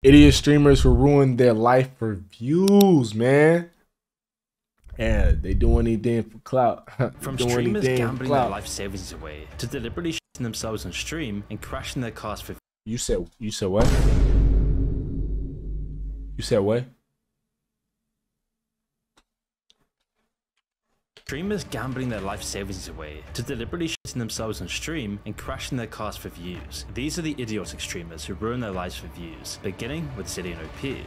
Idiot streamers who ruin their life for views, man. Yeah, they do anything for clout. From streamers gambling their life savings away to deliberately shitting themselves on stream and crashing their cars for. You said what? You said what? Streamers gambling their life savings away to deliberately shitting themselves on stream and crashing their cars for views. These are the idiotic streamers who ruin their lives for views, beginning with Zillion OP.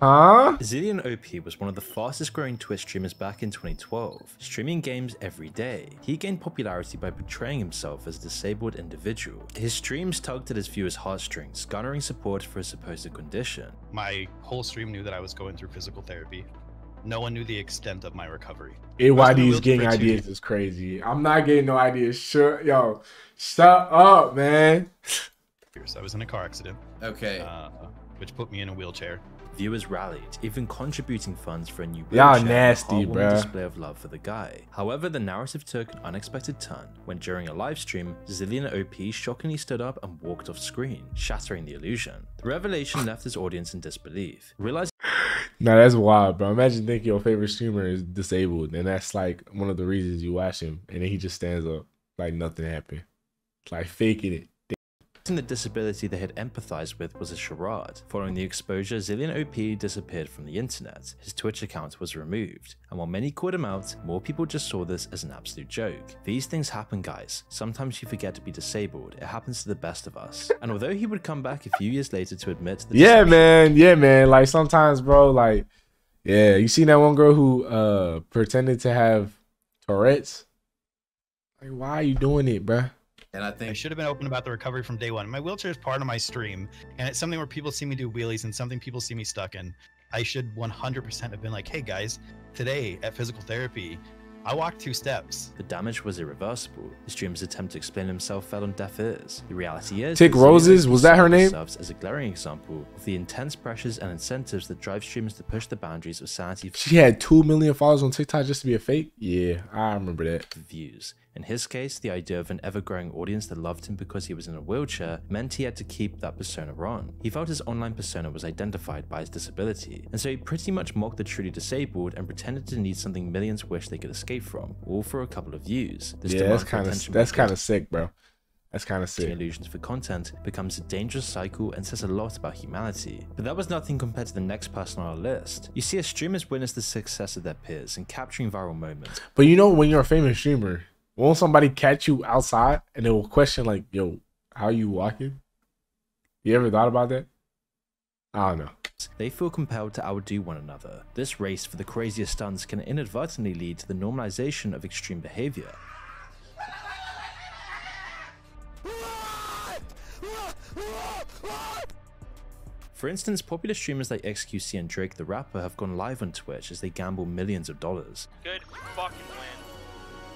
Huh? Zillion OP was one of the fastest growing Twitch streamers back in 2012, streaming games every day. He gained popularity by portraying himself as a disabled individual. His streams tugged at his viewers' heartstrings, garnering support for his supposed condition. My whole stream knew that I was going through physical therapy. No one knew the extent of my recovery. AYD's getting ideas is crazy. I'm not getting no ideas. Sure, yo, shut up, man. I was in a car accident. Okay. Which put me in a wheelchair. Viewers rallied, even contributing funds for a new y'all wheelchair, nasty, a bro. display of love for the guy. However, the narrative took an unexpected turn when during a live stream, Zillion OP shockingly stood up and walked off screen, shattering the illusion. The revelation left his audience in disbelief. Realizing Nah, that's wild, bro. Imagine thinking your favorite streamer is disabled, and that's like one of the reasons you watch him, and then he just stands up like nothing happened, like faking it. the disability they had empathized with was a charade. Following the exposure, Zillion OP disappeared from the internet. His Twitch account was removed, and while many called him out, more people just saw this as an absolute joke. These things happen, guys. Sometimes you forget to be disabled. It happens to the best of us. And although he would come back a few years later to admit that yeah, man. Like sometimes, bro, like, yeah, you seen that one girl who pretended to have Tourette's? Like, why are you doing it, bro? And I think I should have been open about the recovery from day one. My wheelchair is part of my stream, and it's something where people see me do wheelies and something people see me stuck in. I should 100% have been like, hey guys, today at physical therapy, I walked 2 steps. The damage was irreversible. The streamer's attempt to explain himself fell on deaf ears. The reality is, Tick Roses, was that her name? Serves as a glaring example of the intense pressures and incentives that drive streamers to push the boundaries of sanity. She had 2 million followers on TikTok just to be a fake? Yeah, I remember that. Views. In his case, the idea of an ever-growing audience that loved him because he was in a wheelchair meant he had to keep that persona on. He felt his online persona was identified by his disability, and so he pretty much mocked the truly disabled and pretended to need something millions wish they could escape from, all for a couple of views. This yeah, that's kind of sick, bro. That's kind of sick. Illusions for content becomes a dangerous cycle and says a lot about humanity. But that was nothing compared to the next person on our list. You see, as streamers witness the success of their peers in capturing viral moments. But you know, when you're a famous streamer, won't somebody catch you outside and they will question like, yo, how are you walking? You ever thought about that? I don't know. They feel compelled to outdo one another. This race for the craziest stunts can inadvertently lead to the normalization of extreme behavior. For instance, popular streamers like XQC and Drake the rapper have gone live on Twitch as they gamble millions of dollars. Good fucking win.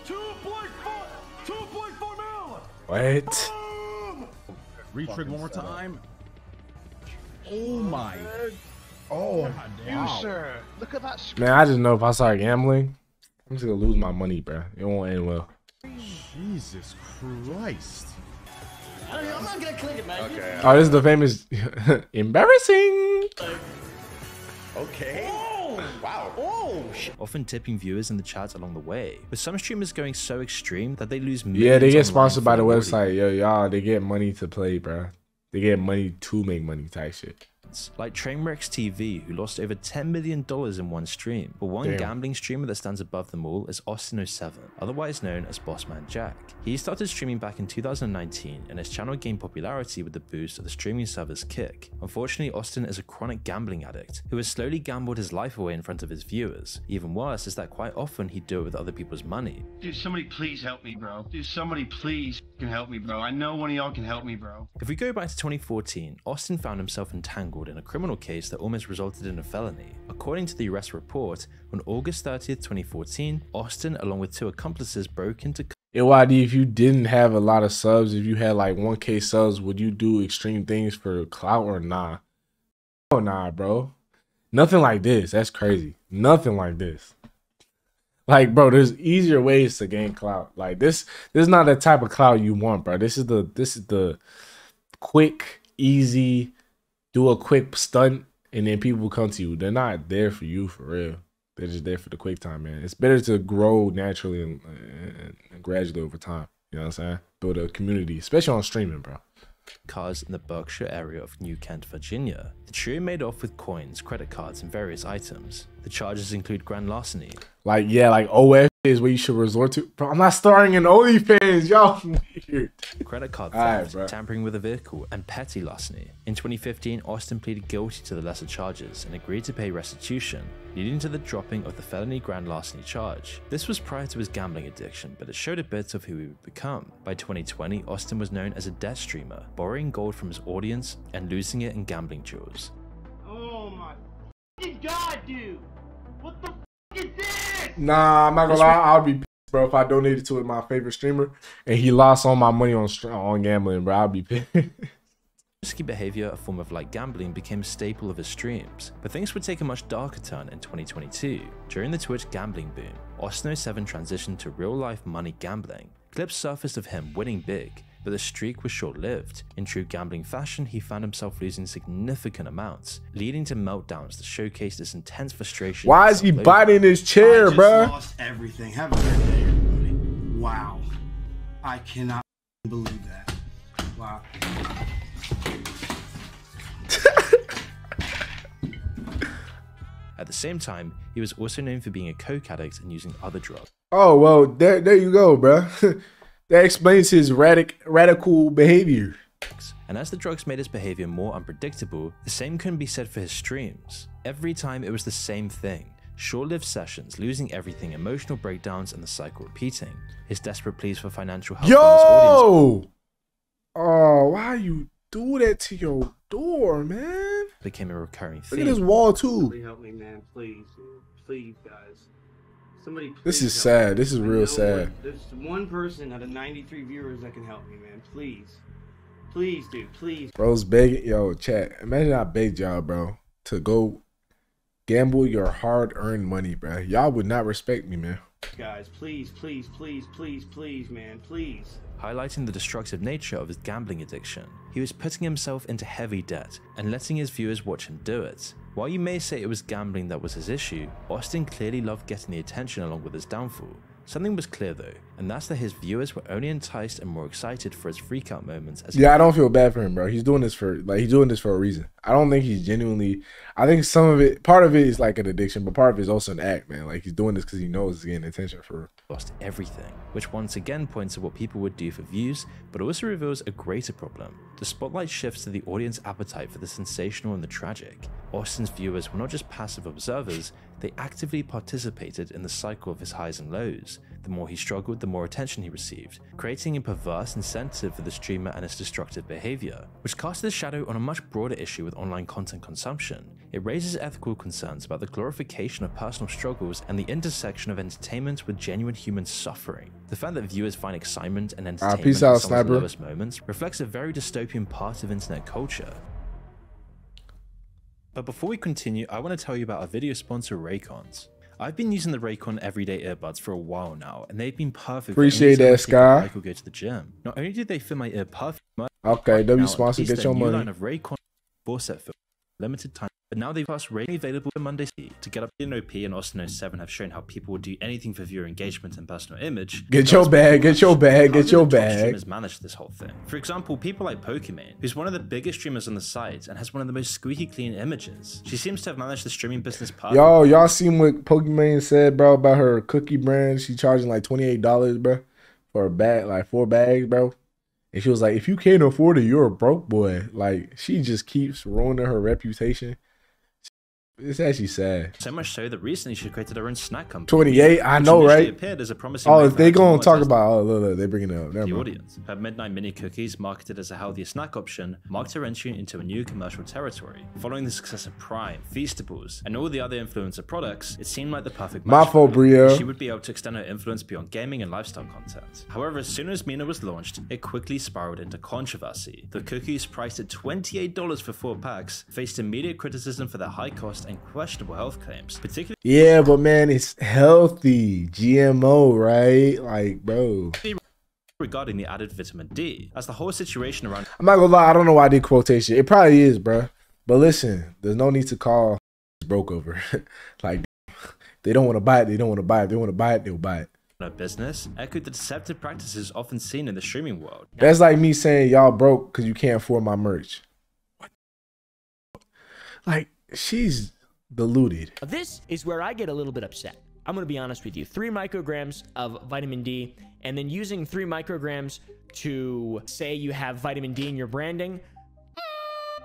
2.4 mil! What? Retrig one more time. Oh my. Oh, wow. sir. Look at that screen. Man, I just know if I start gambling, I'm just gonna lose my money, bro. It won't end well. Jesus Christ. I'm not gonna click it, man. Okay. Oh, this is the famous embarrassing. Okay. Wow. Oh, Often tipping viewers in the chat along the way, with some streamers going so extreme that they lose millions. Yeah, they get online sponsored by the for website. Yo, y'all, they get money to play, bro. They get money to make money type shit. like Trainwrecks TV, who lost over $10 million in one stream. But one gambling streamer that stands above them all is Austin07, otherwise known as Bossman Jack. He started streaming back in 2019, and his channel gained popularity with the boost of the streaming server's Kick. Unfortunately, Austin is a chronic gambling addict who has slowly gambled his life away in front of his viewers. Even worse is that quite often he'd do it with other people's money. Dude, somebody please help me, bro. Dude, somebody please can help me, bro. I know one of y'all can help me, bro. If we go back to 2014, Austin found himself entangled in a criminal case that almost resulted in a felony. According to the arrest report, on August 30th, 2014, Austin, along with 2 accomplices, broke into... YD, if you didn't have a lot of subs, if you had like 1K subs, would you do extreme things for clout or nah? Oh, nah, bro. Nothing like this. That's crazy. Nothing like this. Like, bro, there's easier ways to gain clout. Like this is not the type of clout you want, bro. This is the quick, easy, do a quick stunt and then people come to you. They're not there for you for real. They're just there for the quick time, man. It's better to grow naturally and gradually over time. You know what I'm saying? Build a community, especially on streaming, bro. Cars in the Berkshire area of New Kent, Virginia. The trio made off with coins, credit cards, and various items. The charges include grand larceny. Like, yeah, like OF is what you should resort to. Bro, I'm not starting in OnlyFans, y'all weird. Credit card theft, tampering with a vehicle, and petty larceny. In 2015, Austin pleaded guilty to the lesser charges and agreed to pay restitution, leading to the dropping of the felony grand larceny charge. This was prior to his gambling addiction, but it showed a bit of who he would become. By 2020, Austin was known as a debt streamer, borrowing gold from his audience and losing it in gambling duels. Oh my god, dude! What the is this? Nah, I'm not gonna lie. I'll be pissed, bro, if I donated to my favorite streamer and he lost all my money on gambling, bro. I'll be pissed. Risky behavior, a form of light gambling, became a staple of his streams, but things would take a much darker turn in 2022. During the Twitch gambling boom, Austin07 transitioned to real-life money gambling. Clips surfaced of him winning big, but the streak was short-lived. In true gambling fashion, he found himself losing significant amounts, leading to meltdowns that showcased his intense frustration. Why is he biting his chair, bro? I just lost everything. Have a good day, everybody. Wow. I cannot believe that. Wow. At the same time, he was also known for being a coke addict and using other drugs. Oh, well, there you go, bro. That explains his radical behavior. And as the drugs made his behavior more unpredictable, the same couldn't be said for his streams. Every time it was the same thing. Short-lived sessions, losing everything, emotional breakdowns, and the cycle repeating. His desperate pleas for financial help from his audience. Oh, why you do that to your door, man? Became a recurring theme. Look at this wall, too. Somebody help me, man. Please. Please, guys. Somebody please. This is sad. This is real sad. There's one person out of 93 viewers that can help me, man. Please. Please, dude. Please. Bro's begging. Yo, chat. Imagine I begged y'all, bro, to go gamble your hard-earned money, bro. Y'all would not respect me, man. Guys, please, please, please, please, please, man. Please. Highlighting the destructive nature of his gambling addiction, he was putting himself into heavy debt and letting his viewers watch him do it. While you may say it was gambling that was his issue, Austin clearly loved getting the attention along with his downfall. Something was clear though, and that's that his viewers were only enticed and more excited for his freakout moments. Yeah, I don't feel bad for him, bro. He's doing this for a reason. I don't think he's genuinely. I think some of it, part of it is like an addiction, but part of it is also an act, man. Like he's doing this because he knows he's getting attention for. Lost everything, which once again points to what people would do for views, but also reveals a greater problem. The spotlight shifts to the audience appetite for the sensational and the tragic. Austin's viewers were not just passive observers, they actively participated in the cycle of his highs and lows. The more he struggled, the more attention he received, creating a perverse incentive for the streamer and his destructive behavior, which casts a shadow on a much broader issue with online content consumption. It raises ethical concerns about the glorification of personal struggles and the intersection of entertainment with genuine human suffering. The fact that viewers find excitement and entertainment in some of the lowest moments reflects a very dystopian part of internet culture. But before we continue, I want to tell you about our video sponsor, Raycons. I've been using the Raycon everyday earbuds for a while now, and they've been perfect. Appreciate that, Sky. I could go to the gym. Not only did they fit my ear perfectly. Okay, W sponsor, get your money. Line of Raycon 4-set for limited time. But now they've plus rating available for Monday to get up. NOP and Austin07 have shown how people would do anything for viewer engagement and personal image. Get your bag, get your bag, get your bag. Streamers manage this whole thing. For example, people like Pokimane, who's one of the biggest streamers on the site and has one of the most squeaky clean images. She seems to have managed the streaming business perfectly. Y'all seen what Pokimane said, bro, about her cookie brand? She charging like $28, bro, for a bag, like 4 bags, bro. And she was like, if you can't afford it, you're a broke boy. Like, she just keeps ruining her reputation. It's actually sad. So much so that recently she created her own snack company. 28, I know, right? As a promising if they gonna talk about, look, they bringing it up. The audience. Her Midnight Mini Cookies, marketed as a healthier snack option, marked her entry into a new commercial territory. Following the success of Prime, Feastables, and all the other influencer products, it seemed like the perfect match. My fault, Bria. She would be able to extend her influence beyond gaming and lifestyle content. However, as soon as Mina was launched, it quickly spiraled into controversy. The cookies, priced at $28 for 4 packs, faced immediate criticism for their high cost and questionable health claims, particularly. Yeah, but man, it's healthy. GMO, right? Like, bro. Regarding the added vitamin D, as the whole situation around. I'm not gonna lie, I don't know why I did quotation. It probably is, bro. But listen, there's no need to call broke over. Like, they don't want to buy it. They don't want to buy it. If they want to buy it, they'll buy it. A business echoed the deceptive practices often seen in the streaming world. That's like me saying y'all broke because you can't afford my merch. What? Like, she's deluded. This is where I get a little bit upset. I'm going to be honest with you. 3 micrograms of vitamin D, and then using 3 micrograms to say you have vitamin D in your branding.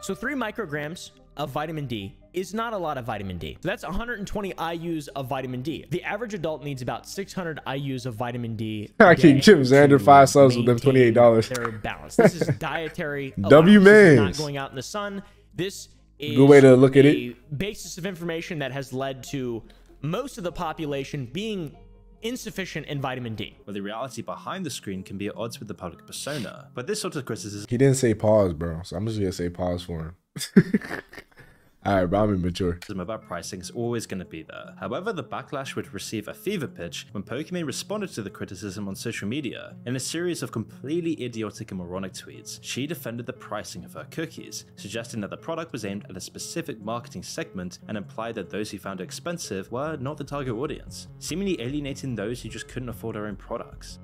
So 3 micrograms of vitamin D is not a lot of vitamin D. So that's 120 IUs of vitamin D. The average adult needs about 600 IUs of vitamin D. I keep Jim Xander 5 subs with them $28. Their balance. This is dietary. W man. Mans. Not going out in the sun. This is good way to look at it. Basis of information that has led to most of the population being insufficient in vitamin D. Where the reality behind the screen can be at odds with the public persona. But this sort of criticism... He didn't say pause, bro. So I'm just going to say pause for him. All right, bro, I'm immature. About pricing is always going to be there. However, the backlash would receive a fever pitch when Pokimane responded to the criticism on social media. In a series of completely idiotic and moronic tweets, she defended the pricing of her cookies, suggesting that the product was aimed at a specific marketing segment and implied that those who found it expensive were not the target audience, seemingly alienating those who just couldn't afford their own products.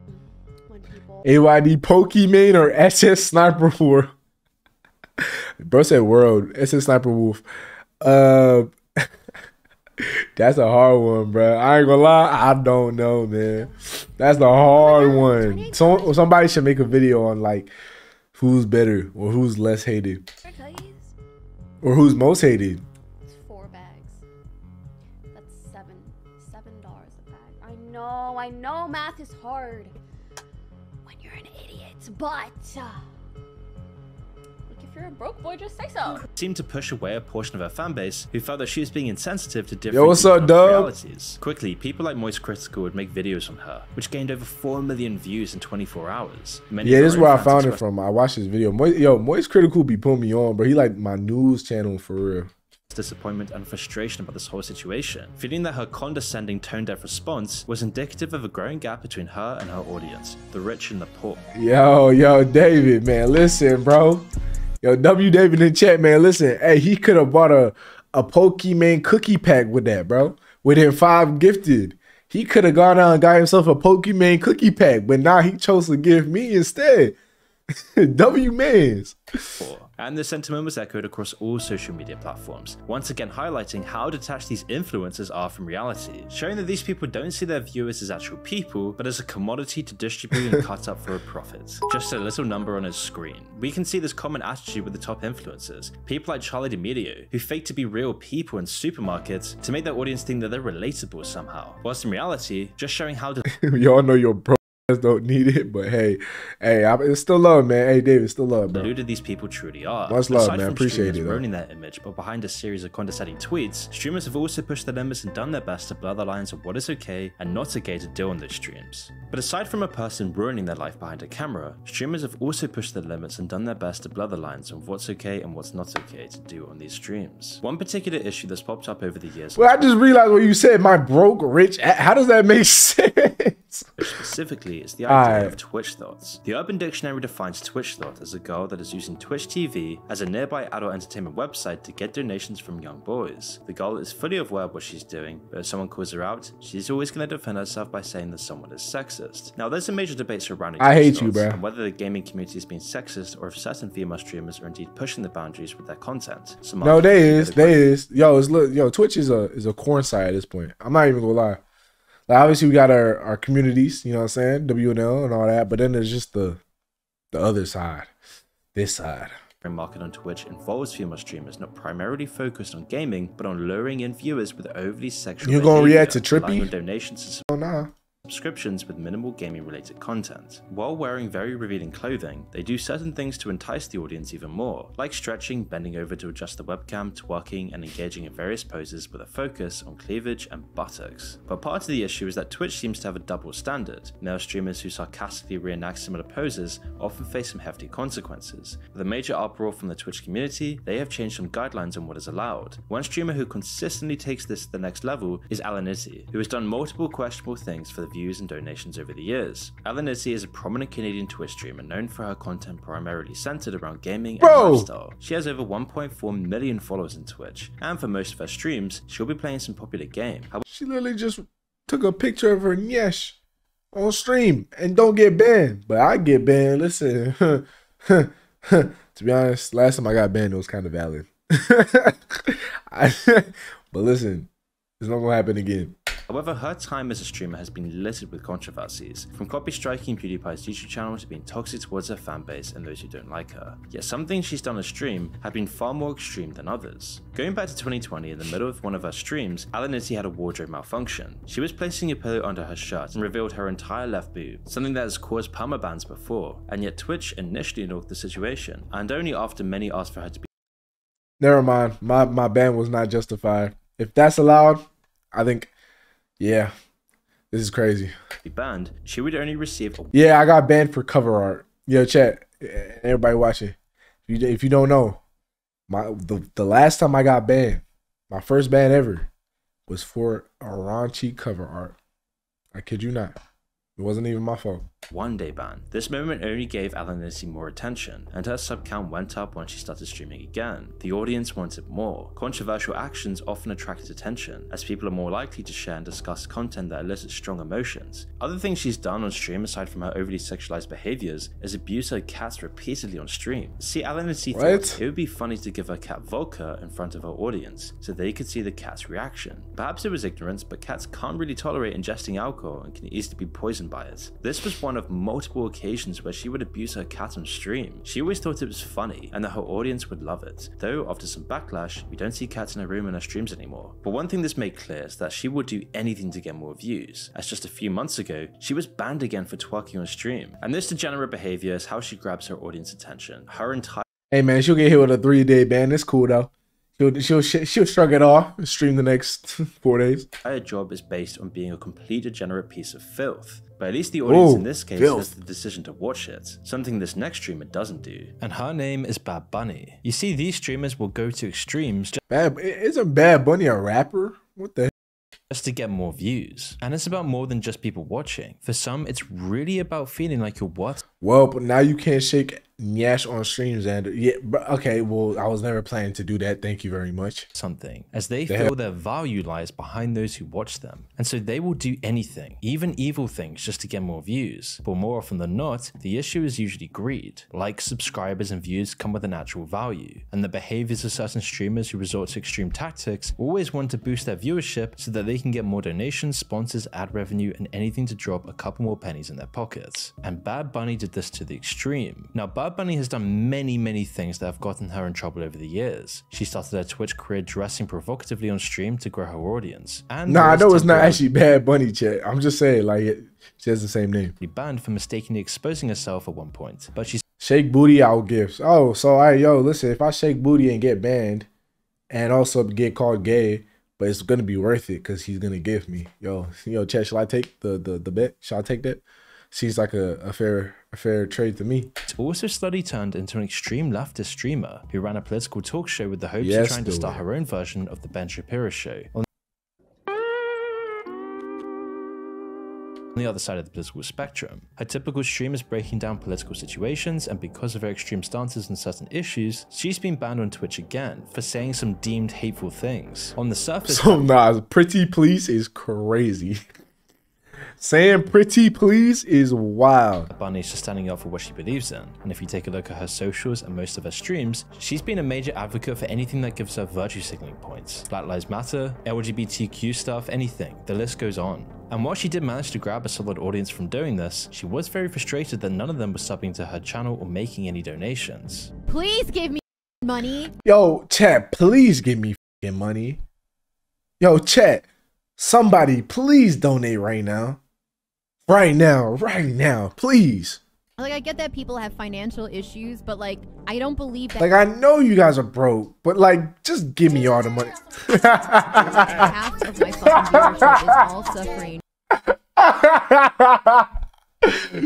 AYD Pokimane or SS Sniper Wolf? Bro said world. SS Sniper Wolf. That's a hard one, bro. I ain't gonna lie, I don't know, man. That's the hard one. Somebody should make a video on like who's better or who's less hated, or who's most hated. It's 4 bags. That's $7 a bag. I know, math is hard when you're an idiot, but. If you're a broke boy, just say so. Seemed to push away a portion of her fanbase who felt that she was being insensitive to different realities. Quickly, people like Moist Critical would make videos on her, which gained over 4 million views in 24 hours. Yeah, this is where I found it from. I watched this video. Moist Critical be putting me on, bro. He like my news channel for real. Disappointment and frustration about this whole situation, feeling that her condescending tone-deaf response was indicative of a growing gap between her and her audience, the rich and the poor. Yo, David, man, listen, bro. Yo, W David in chat, man, listen. Hey, he could have bought a Pokimane cookie pack with that, bro. Within 5 gifted. He could have gone out and got himself a Pokimane cookie pack, but now he chose to give me instead. W Mans. And the sentiment was echoed across all social media platforms, once again highlighting how detached these influencers are from reality, showing that these people don't see their viewers as actual people, but as a commodity to distribute and cut up for a profit. Just a little number on his screen. We can see this common attitude with the top influencers, people like Charlie D'Amelio, who fake to be real people in supermarkets to make their audience think that they're relatable somehow, whilst in reality, just showing how y'all know your bro don't need it, but hey, it's still love, man. Hey, David, still love, bro. Deluded these people truly are. Much love, man. Appreciate it. Ruining their image, but behind a series of condescending tweets, streamers have also pushed their limits and done their best to blur the lines of what is okay and not okay to do on those streams. But aside from a person ruining their life behind a camera, streamers have also pushed their limits and done their best to blur the lines of what's okay and what's not okay to do on these streams. One particular issue that's popped up over the years. Well, I just realized what you said. My broke rich. How does that make sense? Specifically, it's the idea of Twitch thoughts. The Urban Dictionary defines Twitch thought as a girl that is using Twitch TV as a nearby adult entertainment website to get donations from young boys. The girl is fully aware of what she's doing, but if someone calls her out, she's always going to defend herself by saying that someone is sexist. Now, there's a major debate surrounding I hate you, bro. And whether the gaming community is being sexist or if certain female streamers are indeed pushing the boundaries with their content. No, they is. Yo, Twitch is a corn site at this point. I'm not even gonna lie. Like, obviously we got our communities, you know what I'm saying, WNL and all that, but then there's just the other side, this side. Market on Twitch involves female streamers not primarily focused on gaming, but on luring in viewers with overly sexual. You gonna react to Trippy? On donations. Oh nah. Subscriptions with minimal gaming related content. While wearing very revealing clothing, they do certain things to entice the audience even more, like stretching, bending over to adjust the webcam, twerking, and engaging in various poses with a focus on cleavage and buttocks. But part of the issue is that Twitch seems to have a double standard. Male streamers who sarcastically reenact similar poses often face some hefty consequences. With a major uproar from the Twitch community, they have changed some guidelines on what is allowed. One streamer who consistently takes this to the next level is Alanity, who has done multiple questionable things for the of views and donations over the years. Alanizzi is a prominent Canadian Twitch streamer known for her content primarily centered around gaming and lifestyle. She has over 1.4 million followers on Twitch, and for most of her streams, she'll be playing some popular game. She literally just took a picture of her nyesh on stream and don't get banned. But I get banned. Listen, to be honest, last time I got banned, it was kind of valid. But listen, it's not gonna happen again. However, her time as a streamer has been littered with controversies, from copy striking PewDiePie's YouTube channel to being toxic towards her fanbase and those who don't like her. Yet some things she's done on stream have been far more extreme than others. Going back to 2020, in the middle of one of her streams, Alanizzi had a wardrobe malfunction. She was placing a pillow under her shirt and revealed her entire left boob, something that has caused permabans before, and yet Twitch initially ignored the situation, and only after many asked for her to be— Never mind, my ban was not justified. If that's allowed, I think, yeah, this is crazy. banned, she would only receive a— Yeah, I got banned for cover art. Yo, chat, everybody watching, if you don't know, the last time I got banned, my first ban ever, was for a raunchy cover art. I kid you not. It wasn't even my fault. One-day ban. This moment only gave Alanizzi more attention, and her sub count went up when she started streaming again. The audience wanted more. Controversial actions often attracted attention, as people are more likely to share and discuss content that elicits strong emotions. Other things she's done on stream aside from her overly sexualized behaviors is abuse her cats repeatedly on stream. See, Alanizzi thought it would be funny to give her cat vodka in front of her audience, so they could see the cat's reaction. Perhaps it was ignorance, but cats can't really tolerate ingesting alcohol and can easily be poisoned by it. This was one of multiple occasions where she would abuse her cat on stream. She always thought it was funny and that her audience would love it, though after some backlash, we don't see cats in her room in her streams anymore. But one thing this made clear is that she would do anything to get more views, as just a few months ago, she was banned again for twerking on stream. And this degenerate behavior is how she grabs her audience attention. Her entire— Hey man, she'll get hit with a 3-day ban. It's cool though. She'll shrug it off and stream the next 4 days. Her job is based on being a complete degenerate piece of filth. But at least the audience in this case has the decision to watch it, something this next streamer doesn't do. And her name is Bad Bunny. You see, these streamers will go to extremes— Isn't Bad Bunny a rapper? What the heck? Just to get more views. And it's about more than just people watching. For some, it's really about feeling like you're what? Well, but now you can't shake Nyash on streams, and yeah, okay, well, I was never planning to do that. Thank you very much. Something, as they feel their value lies behind those who watch them. And so they will do anything, even evil things, just to get more views. But more often than not, the issue is usually greed. Likes, subscribers, and views come with a natural value. And the behaviors of certain streamers who resort to extreme tactics always want to boost their viewership so that they can get more donations, sponsors, ad revenue, and anything to drop a couple more pennies in their pockets. And Bad Bunny did this to the extreme. Now, Bad Bunny has done many things that have gotten her in trouble over the years. She started her Twitch career dressing provocatively on stream to grow her audience. And nah, I know it's not actually Bad Bunny, chat. I'm just saying, like, she has the same name. Banned for mistakenly exposing herself at one point, but she's— Shake booty out gifts. Oh, so yo, listen, if I shake booty and get banned, and also get called gay, but it's gonna be worth it because he's gonna gift me. Yo, chat, shall I take the bet? Shall I take that? Seems like a fair trade to me. It's also slowly turned into an extreme leftist streamer who ran a political talk show with the hopes of trying to start her own version of the Ben Shapiro show. On the other side of the political spectrum, her typical stream is breaking down political situations, and because of her extreme stances on certain issues, she's been banned on Twitch again for saying some deemed hateful things. On the surface— So nah, pretty please is crazy. Saying pretty please is wild. Bunny's just standing up for what she believes in, and if you take a look at her socials and most of her streams, she's been a major advocate for anything that gives her virtue signaling points. Black Lives Matter, LGBTQ stuff, anything, the list goes on. And while she did manage to grab a solid audience from doing this, she was very frustrated that none of them were subbing to her channel or making any donations. Please give me money. Yo, chat, please give me fucking money. Yo, chat, somebody please donate right now. Right now, please. Like, I get that people have financial issues, but like, I don't believe that. Like, I know you guys are broke, but like, just give me all the money. Half of my fucking viewership is all suffering.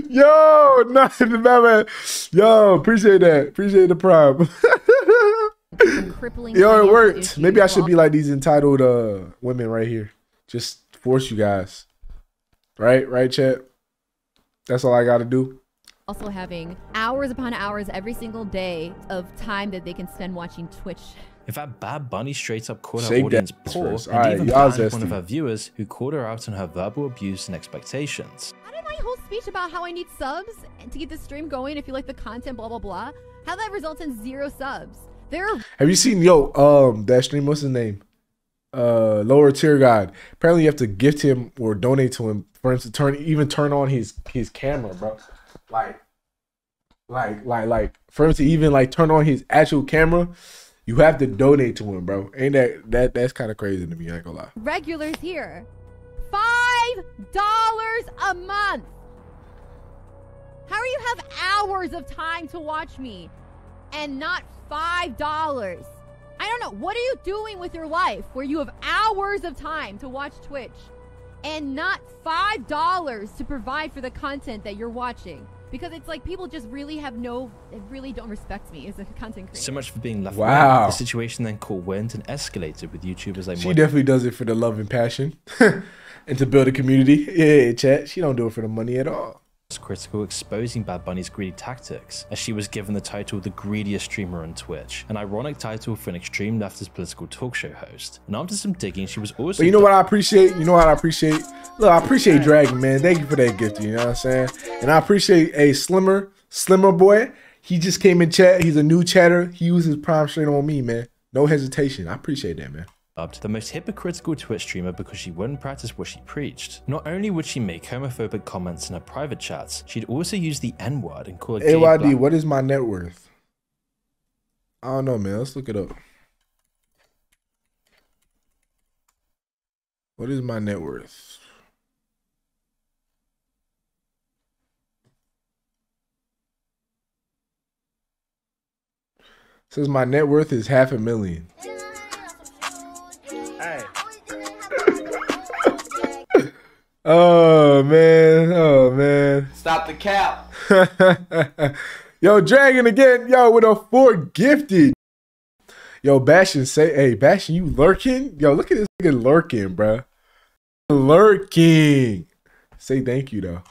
Yo, nothing, man. Yo, appreciate that. Appreciate the prime. Yo, it worked. Maybe I should be like these entitled women right here. Just force you guys. Right, chat. That's all I got to do. Also having hours upon hours every single day of time that they can spend watching Twitch. In fact, Bad Bunny straight up called her Shake audience that poor first. and Alright, even y'all banned one zesty. of her viewers who called her out on her verbal abuse and expectations. How did my whole speech about how I need subs to get the stream going, if you like the content, blah, blah, blah, how that results in 0 subs? Have you seen, that stream, what's his name? Lower tier god. Apparently you have to gift him or donate to him for him to turn on his camera, bro. Like for him to even like turn on his actual camera, you have to donate to him, bro. Ain't that's kind of crazy to me, I ain't gonna lie. Regulars here. $5 a month. How do you have hours of time to watch me and not $5? I don't know. What are you doing with your life where you have hours of time to watch Twitch and not $5 to provide for the content that you're watching? Because it's like people just really really don't respect me as a content creator. So much for being left Wow. alone. The situation then caught wind and escalated with YouTubers like She definitely does it for the love and passion and to build a community. Yeah, chat. She don't do it for the money at all. Critical exposing Bad Bunny's greedy tactics, as she was given the title the greediest streamer on Twitch, an ironic title for an extreme leftist political talk show host. And after some digging, she was also But you know what I appreciate? Look, I appreciate Dragon, man. Thank you for that gift, you know what I'm saying? And I appreciate a slimmer boy. He just came in chat. He's a new chatter. He uses prime straight on me, man. No hesitation. I appreciate that, man. the most hypocritical Twitch streamer because she wouldn't practice what she preached. Not only would she make homophobic comments in her private chats, she'd also use the N-word and call it AYD, what is my net worth? I don't know, man. Let's look it up. What is my net worth? Says my net worth is $500,000. Hey. Oh man. Stop the cap. Yo, Dragon again. Yo, with a 4 gifted. Yo, Bastion say, hey, Bastion, you lurking? Yo, look at this nigga lurking, bro. Lurking. Say thank you though.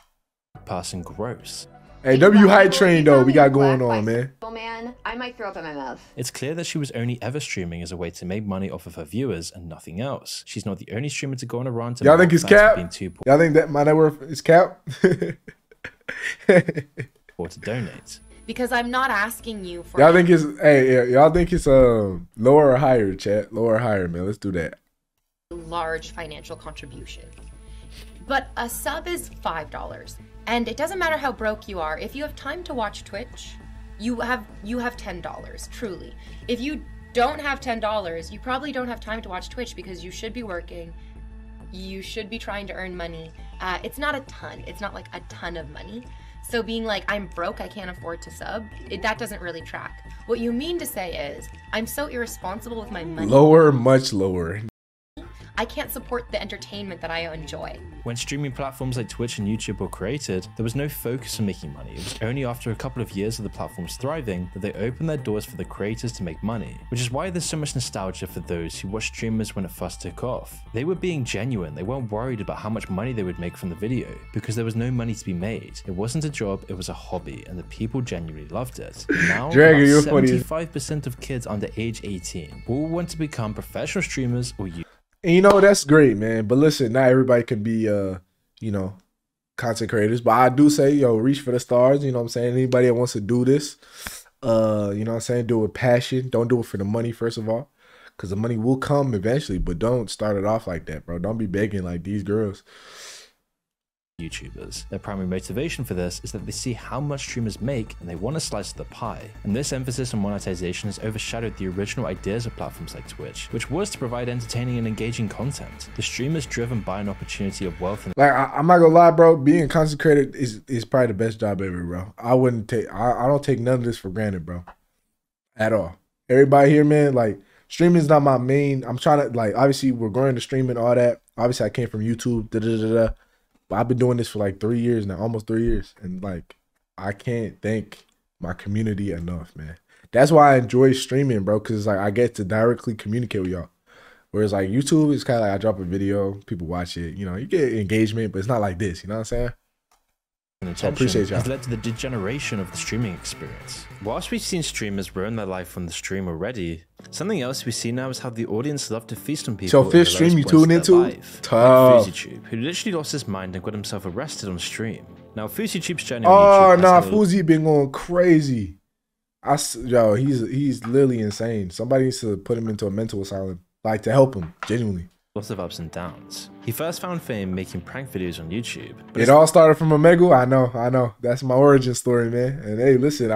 Passing gross. Hey, W Hype Train though, we got going on, man. Oh man, I might throw up in my mouth. It's clear that she was only ever streaming as a way to make money off of her viewers and nothing else. She's not the only streamer to go on a rant. Y'all think it's cap? Y'all think that my net worth is cap? Or to donate. Because I'm not asking you for. Y'all think it's y'all think it's lower or higher, chat? Lower or higher, man. Let's do that. Large financial contribution. But a sub is $5. And it doesn't matter how broke you are. If you have time to watch Twitch, you have $10, truly. If you don't have $10, you probably don't have time to watch Twitch because you should be working. You should be trying to earn money. It's not a ton. It's not like a ton of money. So being like, I'm broke, I can't afford to sub, that doesn't really track. What you mean to say is, I'm so irresponsible with my money. Lower, much lower. I can't support the entertainment that I enjoy. When streaming platforms like Twitch and YouTube were created, there was no focus on making money. It was only after a couple of years of the platforms thriving that they opened their doors for the creators to make money, which is why there's so much nostalgia for those who watched streamers when it first took off. They were being genuine. They weren't worried about how much money they would make from the video because there was no money to be made. It wasn't a job, it was a hobby, and the people genuinely loved it. Now, Dragon, you're about funny. 75% of kids under age 18 will want to become professional streamers or And you know, that's great, man. But listen, not everybody can be, you know, content creators. But I do say, yo, reach for the stars. You know what I'm saying? Anybody that wants to do this, you know what I'm saying? Do it with passion. Don't do it for the money, first of all. Because the money will come eventually. But don't start it off like that, bro. Don't be begging like these girls. YouTubers. Their primary motivation for this is that they see how much streamers make and they want a slice of the pie. And this emphasis on monetization has overshadowed the original ideas of platforms like Twitch, which was to provide entertaining and engaging content. The stream is driven by an opportunity of wealth and Like, I'm not gonna lie, bro. Being content creator is probably the best job ever, bro. I don't take none of this for granted, bro. At all. Everybody here, man, like, streaming is not my main. I'm trying to, like, obviously we're going to streaming, all that. Obviously I came from YouTube, But I've been doing this for like 3 years now, almost 3 years. And like, I can't thank my community enough, man. That's why I enjoy streaming, bro. Cause like I get to directly communicate with y'all. Whereas like YouTube is kind of like I drop a video, people watch it, you know, you get engagement, but it's not like this, you know what I'm saying? So I appreciate y'all. Has led to the degeneration of the streaming experience. Whilst we've seen streamers ruin their life on the stream already, something else we see now is how the audience love to feast on people. So fifth stream you tune into? Tough. Like FouseyTube, who literally lost his mind and got himself arrested on stream. Now FouseyTube's journey on YouTube. Nah, Fousey been going crazy. Yo, he's literally insane. Somebody needs to put him into a mental asylum, like to help him, genuinely. Lots of ups and downs. He first found fame making prank videos on YouTube. It all started from a Megu. I know. That's my origin story, man. And hey, listen,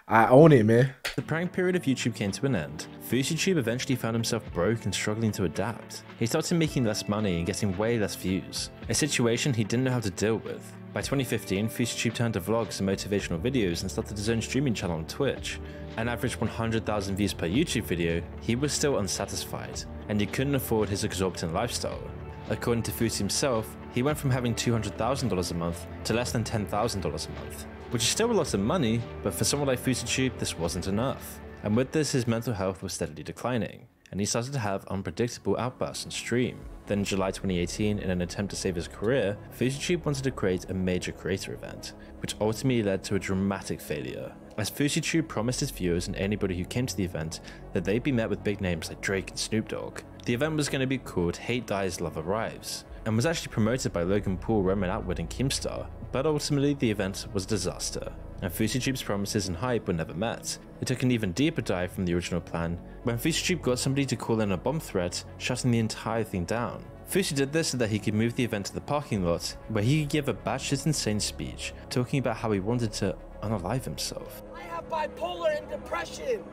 I own it, man. The prank period of YouTube came to an end. FouseyTube eventually found himself broke and struggling to adapt. He started making less money and getting way less views, a situation he didn't know how to deal with. By 2015, FouseyTube turned to vlogs and motivational videos and started his own streaming channel on Twitch. An average 100,000 views per YouTube video, he was still unsatisfied, and he couldn't afford his exorbitant lifestyle. According to Fousey himself, he went from having $200,000 a month to less than $10,000 a month, which is still a lot of money, but for someone like FouseyTube, this wasn't enough. And with this, his mental health was steadily declining, and he started to have unpredictable outbursts on stream. Then in July 2018, in an attempt to save his career, FouseyTube wanted to create a major creator event, which ultimately led to a dramatic failure, as FouseyTube promised his viewers and anybody who came to the event that they'd be met with big names like Drake and Snoop Dogg. The event was going to be called Hate Dies, Love Arrives, and was actually promoted by Logan Paul, Roman Atwood and Keemstar, but ultimately the event was a disaster, and FouseyTube's promises and hype were never met. It took an even deeper dive from the original plan, when FouseyTube got somebody to call in a bomb threat, shutting the entire thing down. Fousey did this so that he could move the event to the parking lot, where he could give a batshit insane speech, talking about how he wanted to unalive himself. I have bipolar and depression.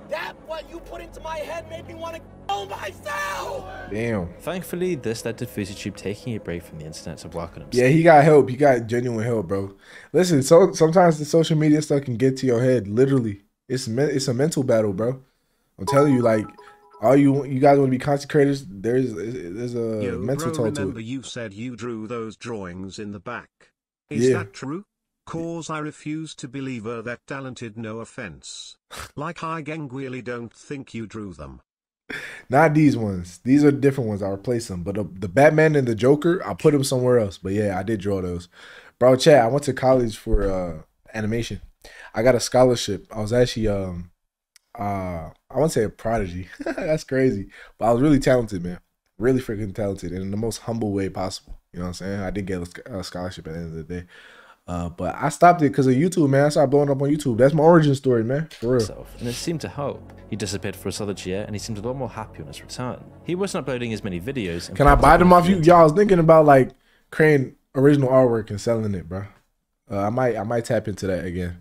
That what you put into my head made me want to kill myself. Damn. Thankfully, this led to FouseyTube taking a break from the internet to work on himself. Yeah, he got help. He got genuine help, bro. Listen, so sometimes the social media stuff can get to your head. Literally, it's a mental battle, bro. I'm telling you, like, all you guys want to be content creators, there's a mental toll to remember it. you said you drew those drawings in the back. Is that true? Cause I refuse to believe her that talented, no offense. Like I genuinely don't think you drew them. Not these ones. These are different ones. I replaced them. But the Batman and the Joker, I put them somewhere else. But yeah, I did draw those. Bro, chat, I went to college for animation. I got a scholarship. I was actually I wouldn't say a prodigy. That's crazy. But I was really talented, man. Really freaking talented, and in the most humble way possible. You know what I'm saying? I did get a scholarship at the end of the day. But I stopped it because of YouTube, man. I started blowing up on YouTube. That's my origin story, man. For real. And it seemed to help. He disappeared for a solid year, and he seemed a lot more happy on his return. He wasn't uploading as many videos. Can I buy them off you? Y'all, I was thinking about like creating original artwork and selling it, bro. I might tap into that again.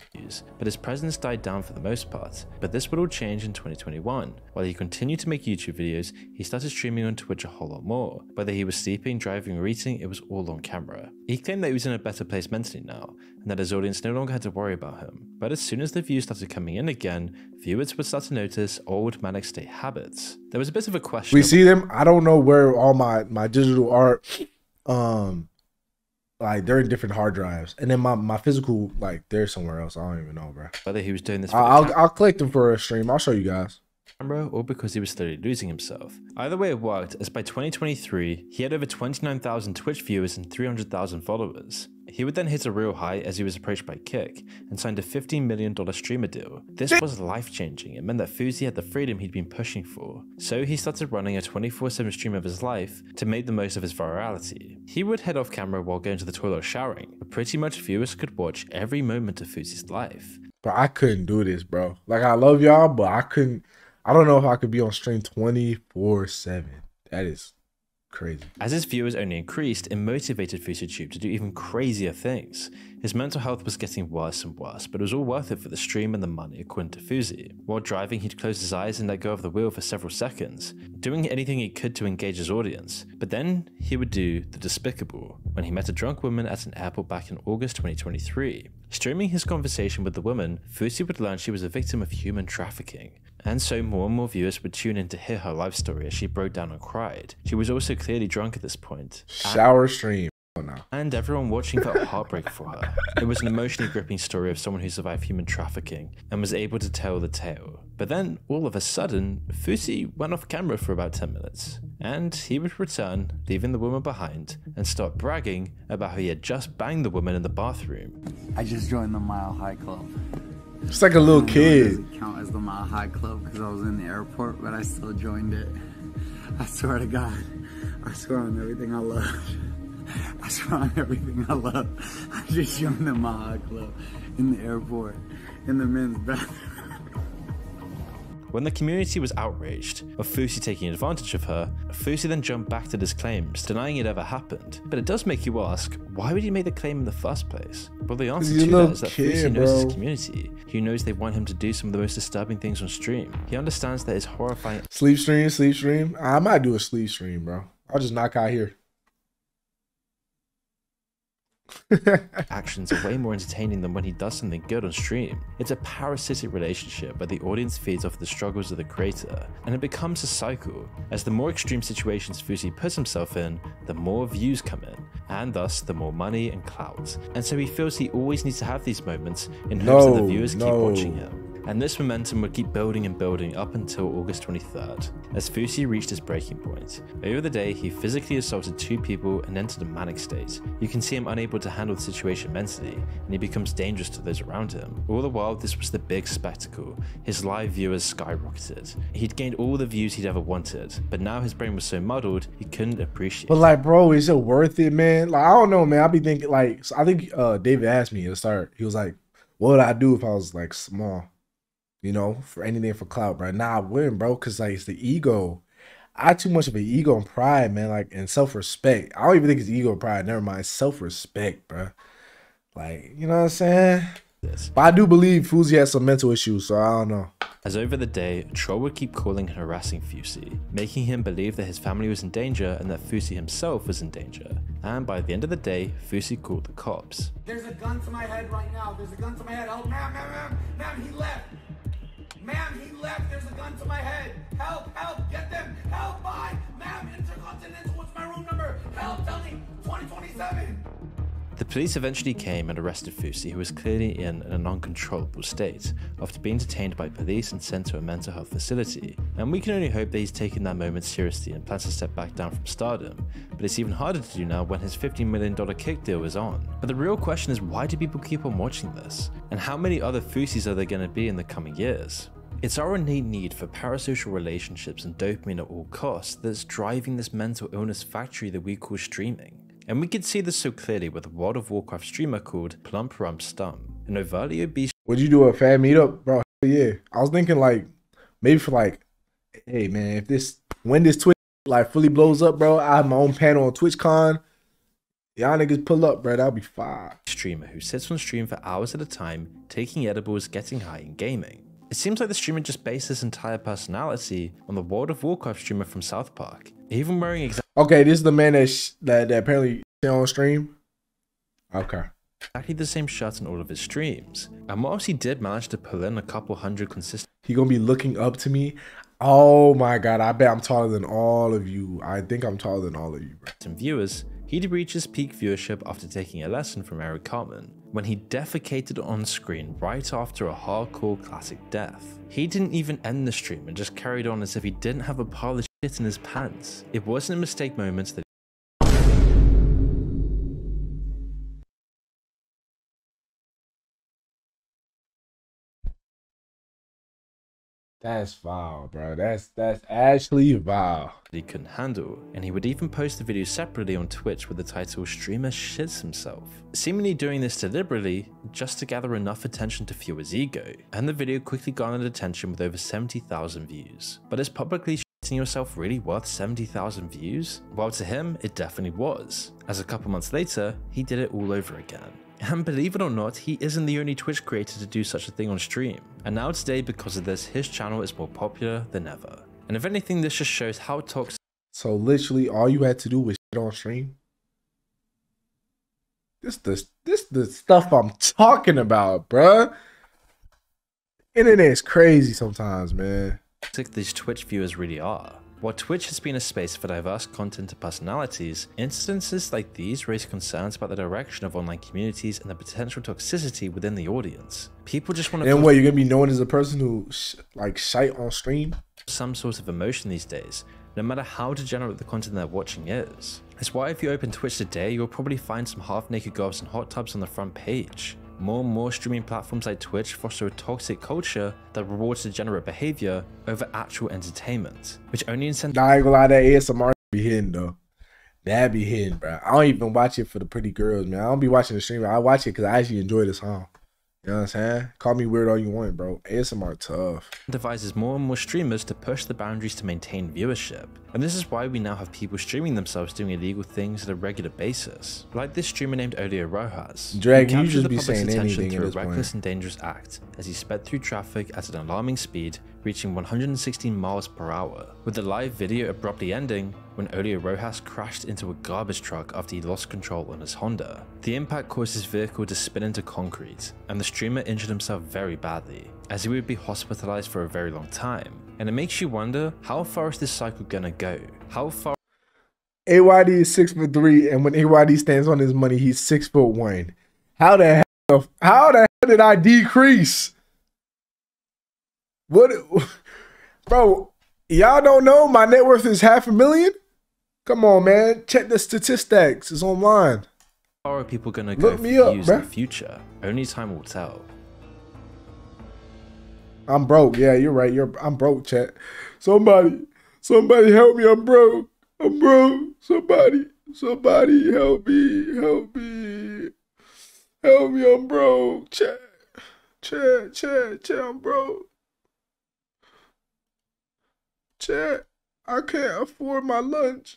But his presence died down for the most part. But this would all change in 2021. While he continued to make YouTube videos, he started streaming on Twitch a whole lot more. Whether he was sleeping, driving, or eating, it was all on camera. He claimed that he was in a better place mentally now, and that his audience no longer had to worry about him. But as soon as the views started coming in again, viewers would start to notice old manic state habits. There was a bit of a question. We see them. I don't know where all my digital art, like they're in different hard drives, and then my physical, like they're somewhere else. I don't even know, bro. Whether he was doing this, I'll collect them for a stream. I'll show you guys. Or because he was slowly losing himself. Either way it worked, as by 2023, he had over 29,000 Twitch viewers and 300,000 followers. He would then hit a real high as he was approached by Kick and signed a $15 million streamer deal. This was life-changing. It meant that Fousey had the freedom he'd been pushing for. So he started running a 24/7 stream of his life to make the most of his virality. He would head off camera while going to the toilet or showering, but pretty much viewers could watch every moment of Fousey's life. But I couldn't do this, bro. Like, I love y'all, but I couldn't. I don't know if I could be on stream 24/7. That is crazy. As his viewers only increased, it motivated FouseyTube to do even crazier things. His mental health was getting worse and worse, but it was all worth it for the stream and the money, according to Fousey. While driving, he'd close his eyes and let go of the wheel for several seconds, doing anything he could to engage his audience. But then he would do the despicable, when he met a drunk woman at an airport back in August 2023. Streaming his conversation with the woman, Fousey would learn she was a victim of human trafficking. And so more and more viewers would tune in to hear her life story as she broke down and cried. She was also clearly drunk at this point. Shower stream. And everyone watching felt heartbreak for her. It was an emotionally gripping story of someone who survived human trafficking and was able to tell the tale. But then, all of a sudden, Fusi went off camera for about 10 minutes. And he would return, leaving the woman behind, and start bragging about how he had just banged the woman in the bathroom. I just joined the Mile High Club. It's like a little kid. It doesn't count as the Mile High Club because I was in the airport, but I still joined it. I swear to God. I swear on everything I love. I swear on everything I love. I just joined the Mile High Club in the airport, in the men's bathroom. When the community was outraged of Fusi taking advantage of her, Fusi then jumped back to his claims, denying it ever happened. But it does make you ask, why would he make the claim in the first place? Well, the answer to that is that Fusi knows his community. He knows they want him to do some of the most disturbing things on stream. He understands that his horrifying sleep stream. I might do a sleep stream, bro. I'll just knock out here. actions are way more entertaining than when he does something good on stream. It's a parasitic relationship where the audience feeds off the struggles of the creator, and it becomes a cycle. As the more extreme situations Fusi puts himself in, the more views come in, and thus the more money and clout. And so he feels he always needs to have these moments in hopes that the viewers keep watching him. And this momentum would keep building and building up until August 23rd, as Fusi reached his breaking point. Over the day, he physically assaulted 2 people and entered a manic state. You can see him unable to handle the situation mentally, and he becomes dangerous to those around him. All the while, this was the big spectacle. His live viewers skyrocketed. He'd gained all the views he'd ever wanted, but now his brain was so muddled, he couldn't appreciate it. But like, bro, is it worth it, man? Like, I don't know, man. I be thinking, like, so I think David asked me at the start, he was like, what would I do if I was like small? You know, for anything for clout, bro. Nah, I wouldn't, bro, because like it's the ego. I too much of an ego and pride, man, like, and self-respect. I don't even think it's ego and pride, never mind. Self-respect, bro. Like, you know what I'm saying? But I do believe Fusi has some mental issues, so I don't know. As over the day, a troll would keep calling and harassing Fusi, making him believe that his family was in danger and that Fusi himself was in danger. And by the end of the day, Fusi called the cops. There's a gun to my head right now. There's a gun to my head. Oh, ma'am, he left. Ma'am, he left. There's a gun to my head. Help, get them. Help, bye. Ma'am, Intercontinental, what's my room number? Help, tell me. 2027. The police eventually came and arrested Fusi, who was clearly in an uncontrollable state, after being detained by police and sent to a mental health facility. And we can only hope that he's taken that moment seriously and plans to step back down from stardom, but it's even harder to do now when his $15 million kick deal is on. But the real question is, why do people keep on watching this? And how many other Fusis are there going to be in the coming years? It's our innate need for parasocial relationships and dopamine at all costs that's driving this mental illness factory that we call streaming. And we could see this so clearly with a World of Warcraft streamer called Plump Rump Stump, an overtly obese. Would you do a fan meetup, bro? Yeah, I was thinking like maybe for like, hey man, when this Twitch like fully blows up, bro, I have my own panel on TwitchCon. Y'all niggas pull up, bro. That'll be fire. Streamer who sits on stream for hours at a time, taking edibles, getting high, and gaming. It seems like the streamer just based his entire personality on the World of Warcraft streamer from South Park, even wearing okay, this is the man that apparently on stream. Okay. Exactly the same shirt in all of his streams. And whilst he did manage to pull in a couple hundred consistent, he gonna be looking up to me. Oh my god, I bet I'm taller than all of you. I think I'm taller than all of you, bro. Some viewers, he'd reach his peak viewership after taking a lesson from Eric Cartman, when he defecated on screen right after a hardcore classic death. He didn't even end the stream and just carried on as if he didn't have a pile of shit in his pants. It wasn't a mistake moments that That's vile, bro. That's actually vile. He couldn't handle, and he would even post the video separately on Twitch with the title "Streamer Shits Himself," seemingly doing this deliberately just to gather enough attention to fuel his ego. And the video quickly garnered attention with over 70,000 views. But is publicly shitting yourself really worth 70,000 views? Well, to him, it definitely was, as a couple months later, he did it all over again. And believe it or not, he isn't the only Twitch creator to do such a thing on stream. And now today, because of this, his channel is more popular than ever. And if anything, this just shows how toxic. So literally all you had to do was shit on stream. This the stuff I'm talking about, bruh. Internet's crazy sometimes, man. These Twitch viewers really are. While Twitch has been a space for diverse content and personalities, instances like these raise concerns about the direction of online communities and the potential toxicity within the audience. People just want to And what, you're gonna be known as a person who like shite on stream? Some sort of emotion these days, no matter how degenerate the content they're watching is. That's why if you open Twitch today, you'll probably find some half-naked girls in hot tubs on the front page. More and more streaming platforms like Twitch foster a toxic culture that rewards degenerate behavior over actual entertainment, which only incentivizes. Nah, I ain't gonna lie, that ASMR be hitting though. That be hitting, bro. I don't even watch it for the pretty girls, man. I don't be watching the stream. I watch it because I actually enjoy the song. You know what I'm saying? Call me weird all you want, bro. ASMR tough. Devises more and more streamers to push the boundaries to maintain viewership. And this is why we now have people streaming themselves doing illegal things at a regular basis. Like this streamer named Olio Rojas. Drag, who you captured just the be public's saying attention anything through at a this reckless point. and dangerous act as he sped through traffic at an alarming speed, reaching 116 miles per hour, with the live video abruptly ending when Olio Rojas crashed into a garbage truck after he lost control on his Honda. The impact caused his vehicle to spin into concrete, and the streamer injured himself very badly, as he would be hospitalized for a very long time. And it makes you wonder, how far is this cycle gonna go? How far? AYD is 6'3", and when AYD stands on his money, he's 6'1". How the hell did I decrease? What, bro? Y'all don't know my net worth is $500,000. Come on, man. Check the statistics. It's online. How are people gonna go for views in the future? Only time will tell. I'm broke. Yeah, you're right. I'm broke, chat. Somebody help me. I'm broke. I'm broke. Somebody help me. Help me. Help me. I'm broke. Chat. I'm broke. Chat. I can't afford my lunch.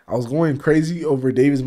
I was going crazy over Davis.